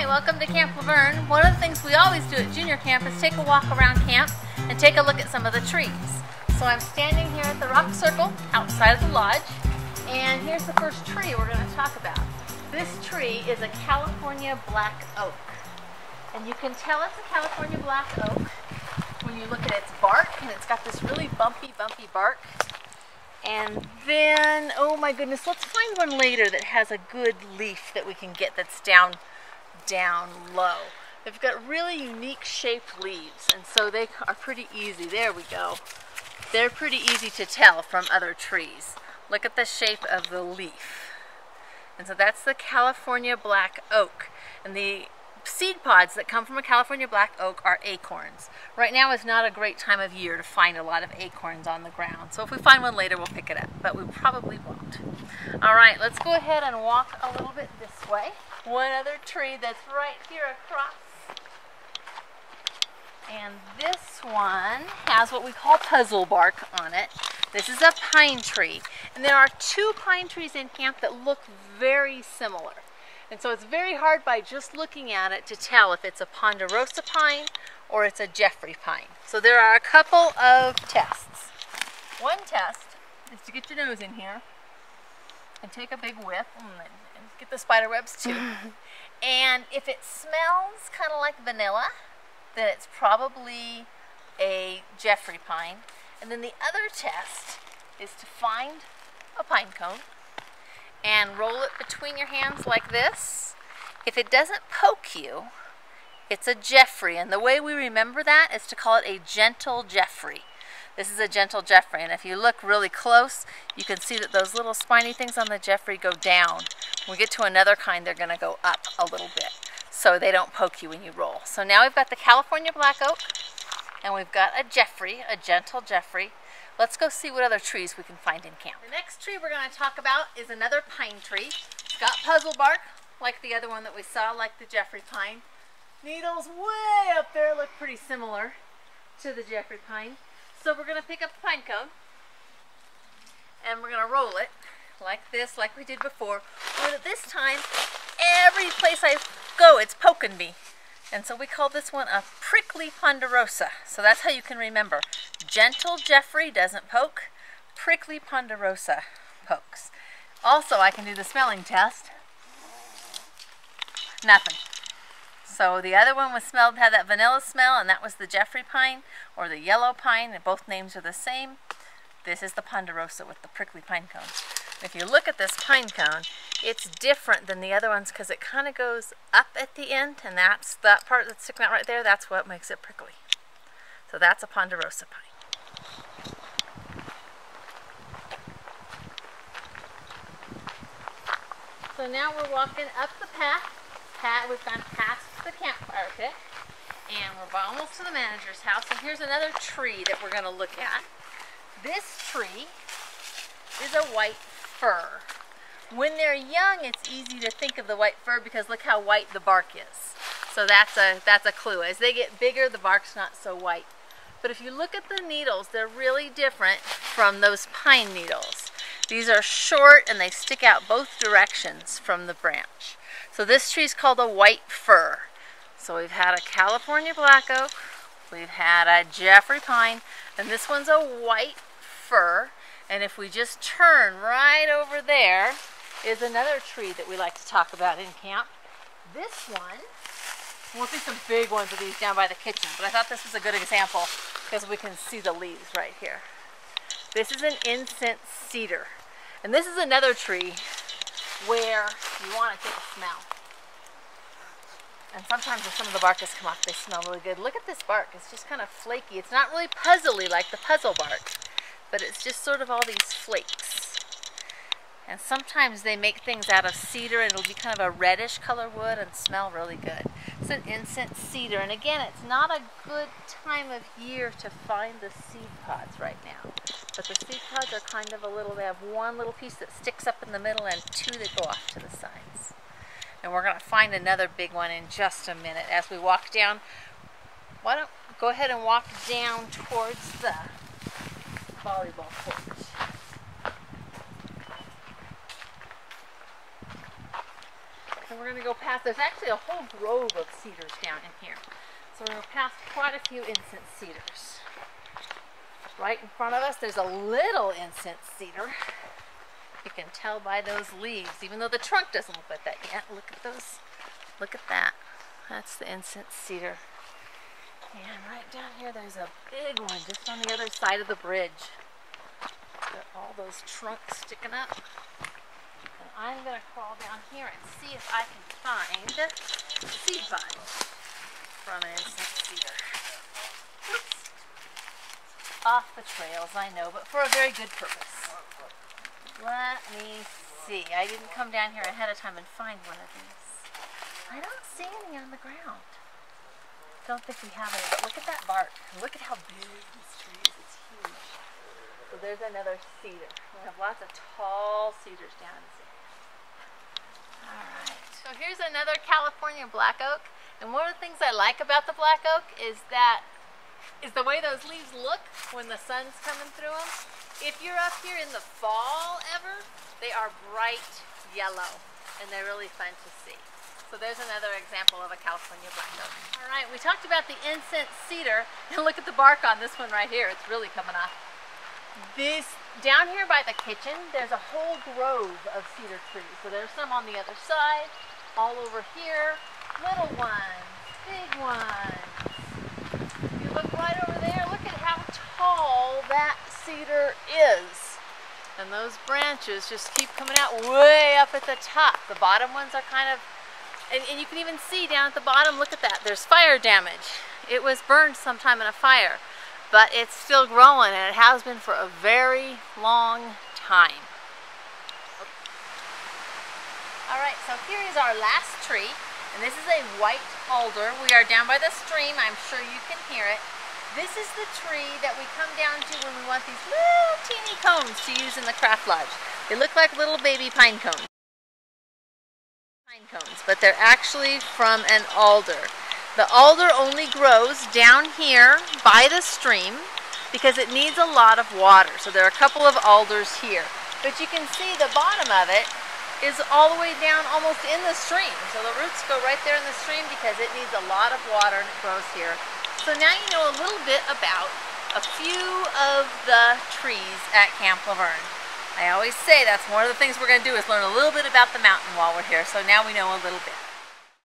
welcome to Camp Verne. One of the things we always do at junior camp is take a walk around camp and take a look at some of the trees. So I'm standing here at the rock circle outside of the lodge, and here's the first tree we're going to talk about. This tree is a California black oak, and you can tell it's a California black oak when you look at its bark, and it's got this really bumpy bark. And then, oh my goodness, let's find one later that has a good leaf that we can get that's down low. They've got really unique shaped leaves, and so they are pretty easy. There we go. They're pretty easy to tell from other trees. Look at the shape of the leaf. And so that's the California black oak. And the seed pods that come from a California black oak are acorns. Right now is not a great time of year to find a lot of acorns on the ground. So if we find one later, we'll pick it up, but we probably won't. All right, let's go ahead and walk a little bit this way. One other tree that's right here across. And this one has what we call puzzle bark on it. This is a pine tree. And there are two pine trees in camp that look very similar. And so it's very hard by just looking at it to tell if it's a Ponderosa pine or it's a Jeffrey pine. So there are a couple of tests. One test is to get your nose in here and take a big whiff and get the spider webs too. And if it smells kind of like vanilla, then it's probably a Jeffrey pine. And then the other test is to find a pine cone and roll it between your hands like this. If it doesn't poke you, it's a Jeffrey, and the way we remember that is to call it a gentle Jeffrey. This is a gentle Jeffrey, and if you look really close, you can see that those little spiny things on the Jeffrey go down. When we get to another kind, they're going to go up a little bit, so they don't poke you when you roll. So now we've got the California black oak, and we've got a Jeffrey, a gentle Jeffrey. Let's go see what other trees we can find in camp. The next tree we're going to talk about is another pine tree. It's got puzzle bark, like the other one that we saw, like the Jeffrey pine. Needles way up there look pretty similar to the Jeffrey pine. So we're going to pick up the pine cone, and we're going to roll it like this, like we did before. But this time, every place I go, it's poking me. And so we call this one a prickly Ponderosa. So that's how you can remember. Gentle Jeffrey doesn't poke. Prickly Ponderosa pokes. Also, I can do the smelling test. Nothing. So the other one had that vanilla smell, and that was the Jeffrey pine or the yellow pine, and both names are the same. This is the Ponderosa with the prickly pine cone. If you look at this pine cone, it's different than the other ones because it kind of goes up at the end, and that's that part that's sticking out right there. That's what makes it prickly. So that's a Ponderosa pine. So now we're walking up the path. We've gone past the campfire pit, and we're almost to the manager's house. And here's another tree that we're going to look at. This tree is a white fir. When they're young, it's easy to think of the white fir because look how white the bark is. So that's a clue. As they get bigger, the bark's not so white. But if you look at the needles, they're really different from those pine needles. These are short and they stick out both directions from the branch. So this tree is called a white fir. So we've had a California black oak, we've had a Jeffrey pine, and this one's a white fir. And if we just turn right over there is another tree that we like to talk about in camp. This one, we'll see some big ones of these down by the kitchen, but I thought this was a good example because we can see the leaves right here. This is an Incense Cedar. And this is another tree where you want to take a smell. And sometimes if some of the bark has come off, they smell really good. Look at this bark. It's just kind of flaky. It's not really puzzly like the puzzle bark, but it's just sort of all these flakes. And sometimes they make things out of cedar, and it'll be kind of a reddish color wood and smell really good. It's an Incense Cedar, and again, it's not a good time of year to find the seed pods right now. But the seed pods are kind of they have one little piece that sticks up in the middle and two that go off to the sides. And we're going to find another big one in just a minute as we walk down. Why don't go ahead and walk down towards the volleyball court. And we're going to go past, there's actually a whole grove of cedars down in here. So we're going to pass quite a few incense cedars. Right in front of us, there's a little incense cedar. You can tell by those leaves, even though the trunk doesn't look like that yet. Look at those. Look at that. That's the incense cedar. And right down here, there's a big one just on the other side of the bridge. Got all those trunks sticking up. And I'm going to crawl down here and see if I can find seed buds from an incense cedar. Oops. Off the trails, I know, but for a very good purpose. Let me see. I didn't come down here ahead of time and find one of these. I don't see any on the ground. Don't think we have any, but look at that bark. Look at how big this tree is. It's huge. So there's another cedar. We have lots of tall cedars down in this area. Alright, so here's another California black oak. And one of the things I like about the black oak is the way those leaves look when the sun's coming through them. If you're up here in the fall ever, they are bright yellow and they're really fun to see. So there's another example of a California black oak. All right, we talked about the incense cedar, and look at the bark on this one right here. It's really coming off. Down here by the kitchen, there's a whole grove of cedar trees. So there's some on the other side, all over here, little ones, big ones. You look right over there, look at how tall that cedar is. And those branches just keep coming out way up at the top. The bottom ones are kind of, and you can even see down at the bottom, look at that, there's fire damage. It was burned sometime in a fire, but it's still growing, and it has been for a very long time. All right, so here is our last tree, and this is a white alder. We are down by the stream. I'm sure you can hear it. This is the tree that we come down to when we want these little teeny cones to use in the craft lodge. They look like little baby pine cones. But they're actually from an alder. The alder only grows down here by the stream because it needs a lot of water. So there are a couple of alders here. But you can see the bottom of it is all the way down almost in the stream. So the roots go right there in the stream because it needs a lot of water and it grows here. So now you know a little bit about a few of the trees at Camp Laverne. I always say that's one of the things we're going to do is learn a little bit about the mountain while we're here. So now we know a little bit.